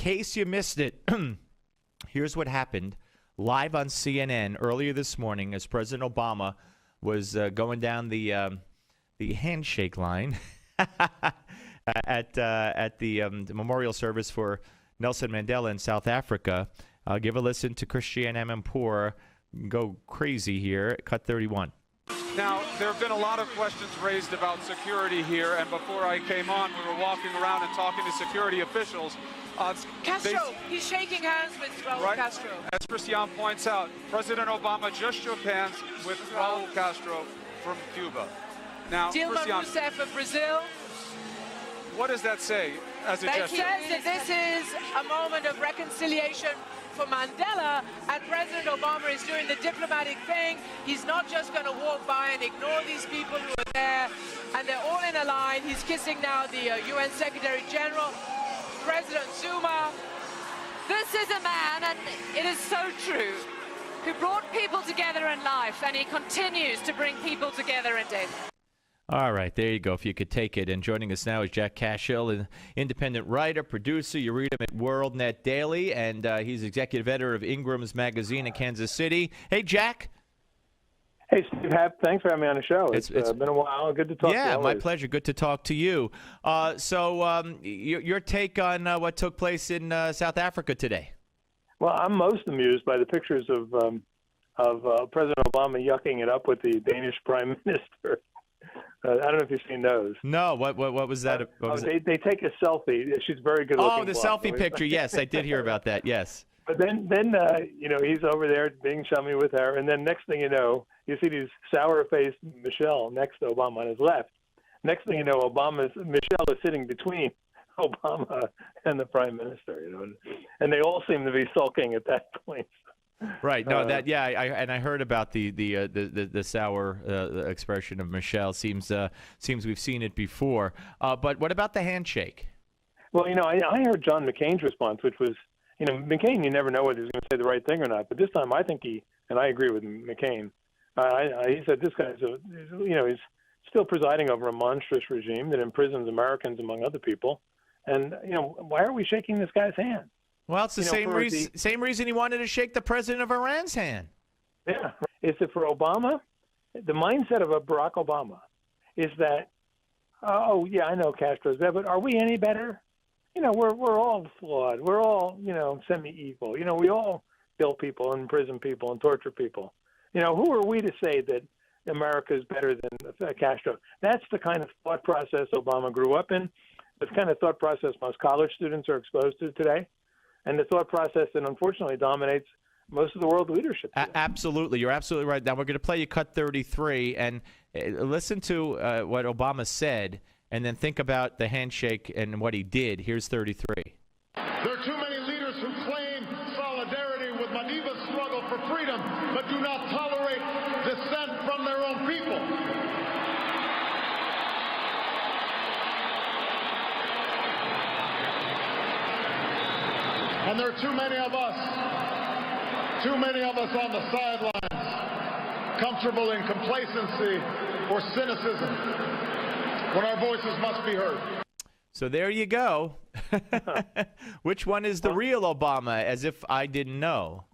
case you missed it, here's what happened live on CNN earlier this morning as President Obama was going down the handshake line at the memorial service for Nelson Mandela in South Africa. Give a listen to Christiane Amanpour go crazy here. Cut 31. Now, there have been a lot of questions raised about security here, and before I came on, we were walking around and talking to security officials. Castro, he's shaking hands with Raul Castro. As Christiane points out, President Obama just shook hands with Raul Castro from Cuba. Now, Dilma Christiane, Rousseff of Brazil. what does that say as a gesture? It says that this is a moment of reconciliation for Mandela, and President Obama is doing the diplomatic thing. He's not just going to walk by and ignore these people who are there, and they're all in a line. He's kissing now the UN Secretary General, President Zuma. This is a man, and it is so true, who brought people together in life, and he continues to bring people together in death. All right, there you go, if you could take it. And joining us now is Jack Cashill, an independent writer, producer. You read him at WorldNet Daily, and he's executive editor of Ingram's Magazine in Kansas City. Hey, Jack. Hey, Steve. Thanks for having me on the show. It's been a while. Good to talk to you. Yeah, my pleasure. Good to talk to you. So your take on what took place in South Africa today? Well, I'm most amused by the pictures of President Obama yucking it up with the Danish Prime Minister. I don't know if you've seen those. No, what was that? They take a selfie. She's very good looking. Oh, the selfie picture. Yes, I did hear about that. Yes. But then he's over there being chummy with her, and then next thing you know, you see these sour-faced Michelle next to Obama on his left. Next thing you know, Michelle is sitting between Obama and the Prime Minister. And they all seem to be sulking at that point. Right. No. I heard about the sour expression of Michelle. Seems we've seen it before. But what about the handshake? Well, I heard John McCain's response, which was, McCain, you never know whether he's going to say the right thing or not. But this time, I think and I agree with McCain. He said this guy's, he's still presiding over a monstrous regime that imprisons Americans among other people. And why are we shaking this guy's hand? Well, it's the same reason he wanted to shake the president of Iran's hand. Yeah. Is it for Obama? The mindset of a Barack Obama is that, oh, yeah, I know Castro's there, but are we any better? We're all flawed. We're all, semi-equal. We all kill people and imprison people and torture people. Who are we to say that America is better than Castro? That's the kind of thought process Obama grew up in. The kind of thought process most college students are exposed to today. And the thought process that unfortunately dominates most of the world leadership. Absolutely. You're absolutely right. Now we're going to play you cut 33 and listen to what Obama said and then think about the handshake and what he did. Here's 33. There are too many leaders who claim solidarity with Madiba's struggle for freedom but do not tolerate dissent from their own people. And there are too many of us on the sidelines, comfortable in complacency or cynicism, when our voices must be heard. So there you go. Which one is the real Obama, as if I didn't know?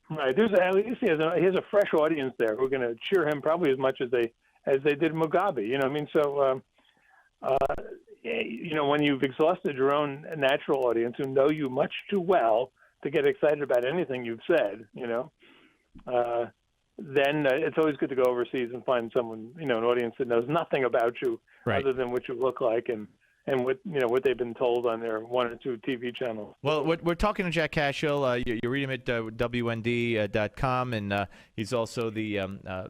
Right. At least he has a fresh audience there who are going to cheer him probably as much as they did Mugabe. When you've exhausted your own natural audience who know you much too well to get excited about anything you've said, then it's always good to go overseas and find someone, an audience that knows nothing about you other than what you look like and what they've been told on their one or two TV channels. Well, we're talking to Jack Cashill. You read him at WND.com, and he's also the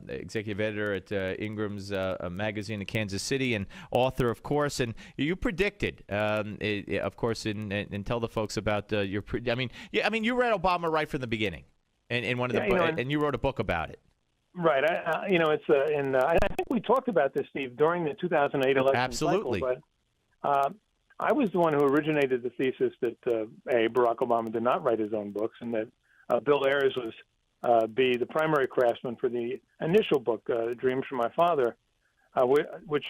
executive editor at Ingram's Magazine in Kansas City, and author, of course. And you predicted, of course, and tell the folks about your. You read Obama right from the beginning, and in one of and you wrote a book about it. Right. I think we talked about this, Steve, during the 2008 election. Absolutely. Cycle, but I was the one who originated the thesis that Barack Obama did not write his own books, and that Bill Ayers was the primary craftsman for the initial book, Dreams from My Father, which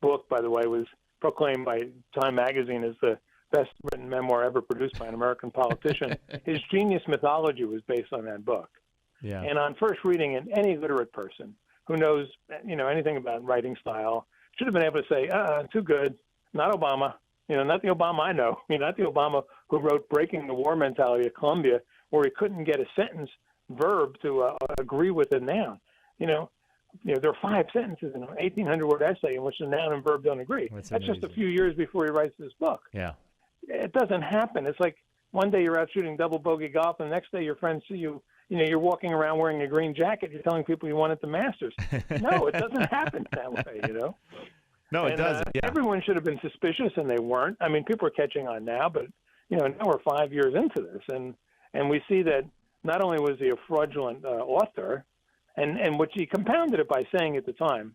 book, by the way, was proclaimed by Time magazine as the best written memoir ever produced by an American politician. His genius mythology was based on that book. Yeah. And on first reading it, any literate person who knows, anything about writing style should have been able to say, too good, not Obama, not the Obama I know, not the Obama who wrote Breaking the War Mentality at Columbia, where he couldn't get a sentence verb to agree with a noun. There are 5 sentences in an 1,800-word essay in which the noun and verb don't agree. That's just a few years before he writes this book. Yeah. It doesn't happen. It's like one day you're out shooting double bogey golf, and the next day your friends see you, you're walking around wearing a green jacket. You're telling people you won at the Masters. No, it doesn't happen that way, No, it doesn't. Yeah. Everyone should have been suspicious, and they weren't. I mean, people are catching on now, but, now we're 5 years into this, and we see that not only was he a fraudulent author, and which he compounded it by saying at the time,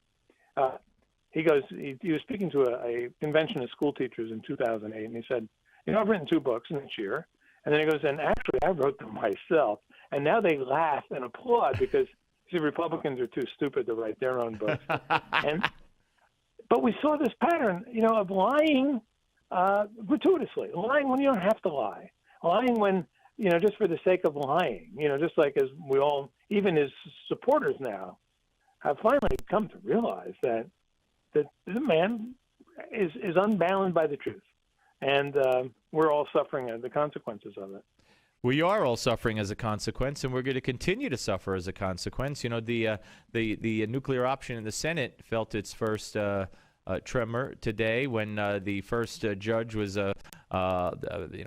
he was speaking to a convention of school teachers in 2008, and he said, I've written 2 books in this year. And then he goes, and actually I wrote them myself. And now they laugh and applaud because, see, Republicans are too stupid to write their own books. But we saw this pattern, of lying gratuitously, lying when you don't have to lie, lying when, just for the sake of lying, just like as we all, even his supporters now, have finally come to realize that the man is unbound by the truth. And we're all suffering the consequences of it. We are all suffering as a consequence, and we're going to continue to suffer as a consequence. The nuclear option in the Senate felt its first tremor today when the first judge was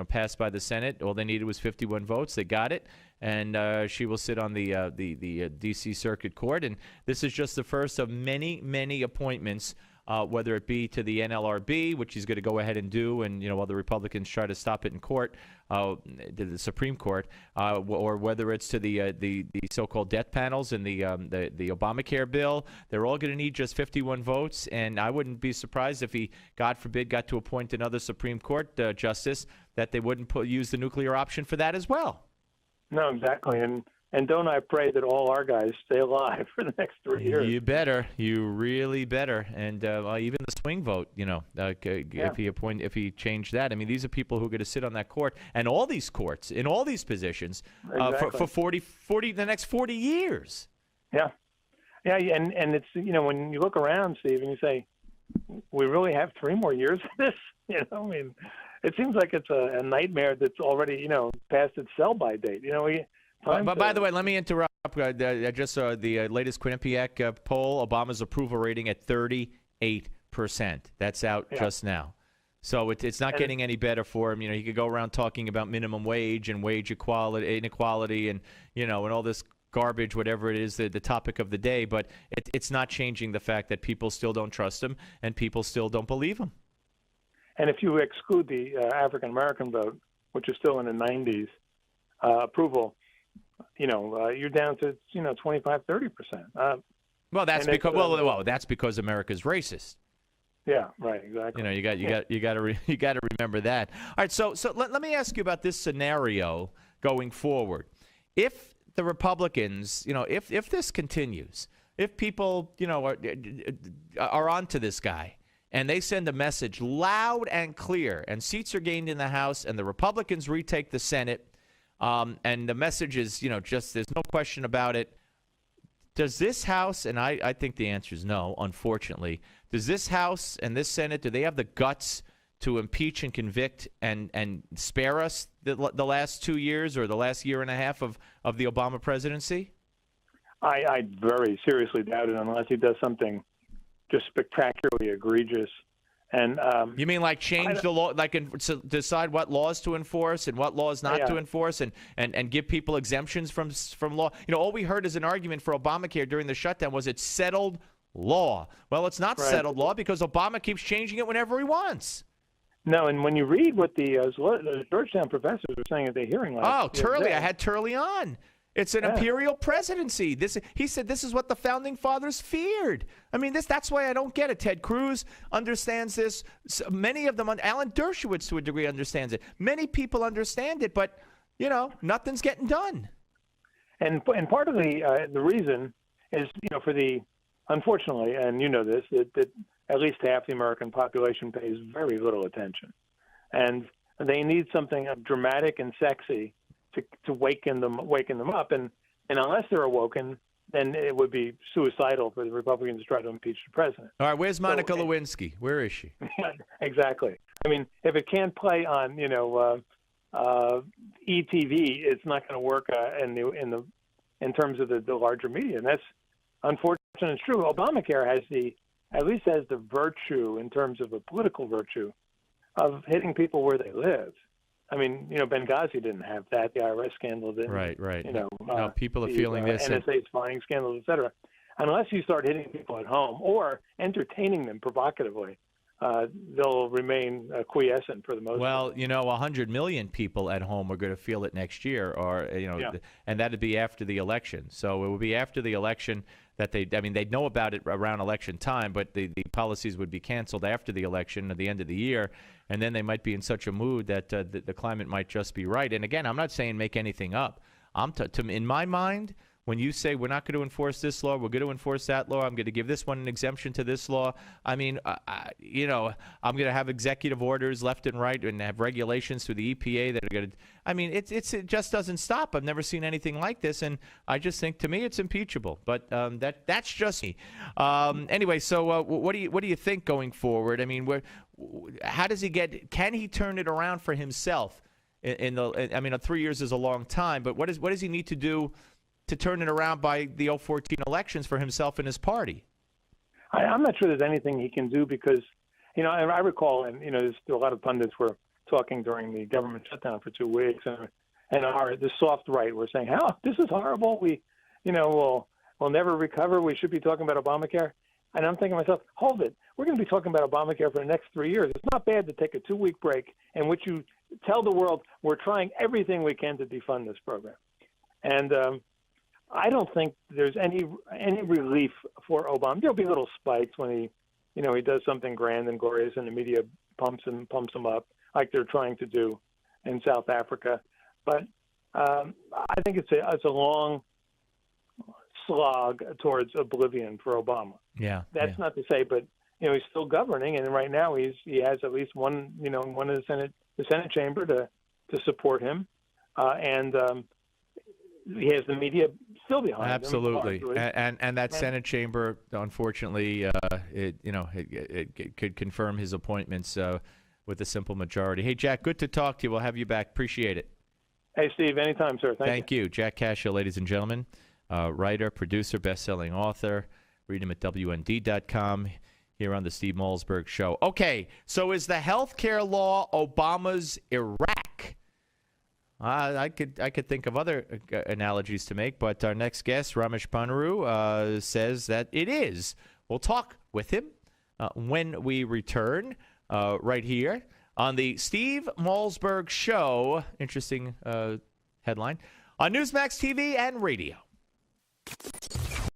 passed by the Senate. All they needed was 51 votes. They got it, and she will sit on the D.C. Circuit Court. And this is just the first of many, many appointments. Whether it be to the NLRB, which he's going to go ahead and do, and while the Republicans try to stop it in court, to the Supreme Court, or whether it's to the so-called death panels and the Obamacare bill, they're all going to need just 51 votes. And I wouldn't be surprised if he, God forbid, got to appoint another Supreme Court justice, that they wouldn't use the nuclear option for that as well. No, exactly. And don't I pray that all our guys stay alive for the next 3 years? You better. You really better. And even the swing vote, if he changed that. I mean, these are people who are going to sit on that court and all these courts in all these positions for 40 the next 40 years. Yeah. Yeah, and it's, when you look around, Steve, and you say, we really have 3 more years of this? I mean, it seems like it's a nightmare that's already, past its sell-by date. But by the way, let me interrupt. I just saw the latest Quinnipiac poll, Obama's approval rating at 38%. That's out just now. So it's not getting any better for him. He could go around talking about minimum wage and wage inequality and, and all this garbage, whatever it is, the topic of the day. But it's not changing the fact that people still don't trust him and people still don't believe him. And if you exclude the African-American vote, which is still in the 90s, approval, you're down to 25-30%. Well, that's because that's because America's racist. Yeah, right, exactly. You got to remember that. All right, so let me ask you about this scenario going forward. If the Republicans, if this continues, if people, are onto this guy, and they send a message loud and clear, and seats are gained in the House, and the Republicans retake the Senate. And the message is, just there's no question about it. Does this House, and I think the answer is no, unfortunately, does this House and this Senate, do they have the guts to impeach and convict and spare us the last 2 years or the last year and a half of the Obama presidency? I very seriously doubt it unless he does something just spectacularly egregious. And you mean like change the law, like decide what laws to enforce and what laws not to enforce, and give people exemptions from law? All we heard as an argument for Obamacare during the shutdown was it's settled law. Well, it's not settled law because Obama keeps changing it whenever he wants. No, and when you read what the Georgetown professors were saying at the hearing last Turley, I had Turley on. It's an imperial presidency. He said this is what the founding fathers feared. I mean, that's why I don't get it. Ted Cruz understands this. Many of them, Alan Dershowitz to a degree understands it. Many people understand it, but, nothing's getting done. And part of the reason is, for the, unfortunately, and this, that at least half the American population pays very little attention and they need something dramatic and sexy to waken them up. And unless they're awoken, then it would be suicidal for the Republicans to try to impeach the president. All right, where's Monica Lewinsky? Where is she? Exactly. I mean, if it can't play on, ETV, it's not going to work in terms of the larger media, and that's unfortunate. It's true. Obamacare at least has the virtue, in terms of a political virtue, of hitting people where they live. I mean, Benghazi didn't have that. The IRS scandal didn't. Right. No, people are feeling this. NSA spying scandals, et cetera. Unless you start hitting people at home or entertaining them provocatively, they'll remain quiescent for the most part. Well, 100 million people at home are going to feel it next year, and that'd be after the election. So it would be after the election that they'd know about it around election time, but the policies would be canceled after the election at the end of the year, and then they might be in such a mood that the climate might just be right. And again, I'm not saying make anything up. In my mind, when you say we're not going to enforce this law, we're going to enforce that law, I'm going to give this one an exemption to this law. I mean, I'm going to have executive orders left and right and have regulations through the EPA that are going to. I mean, it just doesn't stop. I've never seen anything like this, and I just think, to me, it's impeachable. But that's just me. Anyway, so what do you think going forward? I mean, how does he get? Can he turn it around for himself? I mean, 3 years is a long time, but what does he need to do to turn it around by the 2014 elections for himself and his party? I'm not sure there's anything he can do because, I recall, and, there's a lot of pundits were talking during the government shutdown for 2 weeks, and the soft right were saying, this is horrible. We'll never recover. We should be talking about Obamacare. And I'm thinking to myself, hold it. We're going to be talking about Obamacare for the next 3 years. It's not bad to take a 2-week break in which you tell the world we're trying everything we can to defund this program. And I don't think there's any relief for Obama. There'll be little spikes when he does something grand and glorious, and the media pumps him up like they're trying to do in South Africa. But I think it's a long slog towards oblivion for Obama. Yeah, that's not to say, but he's still governing, and right now he has at least one in the Senate chamber to support him, and he has the media still behind him. Absolutely, and that Senate chamber, unfortunately, it could confirm his appointments with a simple majority. Hey, Jack, good to talk to you. We'll have you back. Appreciate it. Hey, Steve, anytime, sir. Thank you. Jack Cashill, ladies and gentlemen, writer, producer, best-selling author. Read him at WND.com. Here on the Steve Malzberg Show. Okay, so is the health care law Obama's Iraq? I could think of other analogies to make, but our next guest, Ramesh Ponnuru, says that it is. We'll talk with him when we return right here on the Steve Malzberg Show. Interesting headline on Newsmax TV and radio.